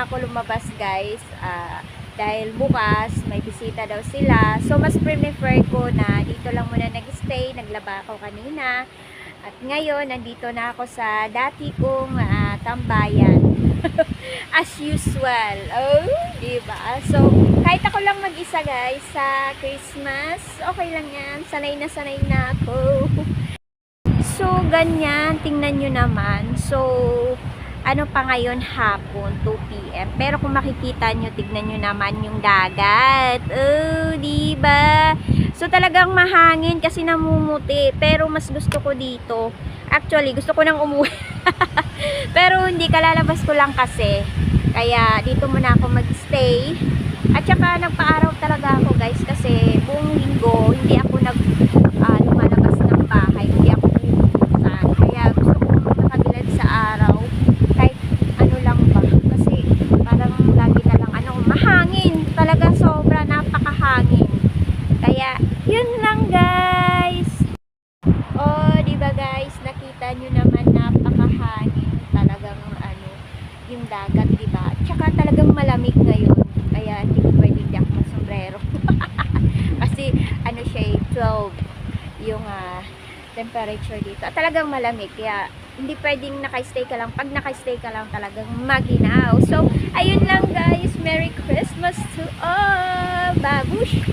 muna ako lumabas guys. Dahil bukas may bisita daw sila. So mas prefer ko na dito lang muna nag-stay. Naglaba ako kanina. At ngayon nandito na ako sa dati kong tambayan. As usual. Oh, diba? So kahit ako lang mag-isa guys sa Christmas, okay lang yan. Sanay na ako. So ganyan, tingnan nyo naman. So ano pa ngayon, hapon, 2 PM. Pero kung makikita nyo, tignan nyo naman yung dagat. Oh, diba? So, talagang mahangin kasi namumuti. Pero mas gusto ko dito. Actually, gusto ko nang umuwi. Pero hindi, kalalabas ko lang kasi. Kaya, dito muna ako mag-stay. At saka, nagpa-araw talaga ako, guys. Kasi, buong linggo, hindi ako lumalabas ng bahay. Hindi ako pupunta. Kaya, gusto ko makabilad sa araw. Kahit ano lang ba. Kasi, parang lagi na lang, mahangin. Talaga sobra, napakahangin. Kaya, yun lang guys. Oh, diba guys, nakita nyo naman napakahangin. Talagang yung dagat, diba? Tsaka talagang malamig ngayon. Kaya hindi ko pwede ako masombrero. Kasi siya 12 yung temperature dito. At talagang malamig. Kaya hindi pwedeng naka-stay ka lang. Pag naka-stay ka lang talagang maginaw. So, ayun lang guys. Merry Christmas to all. Babush!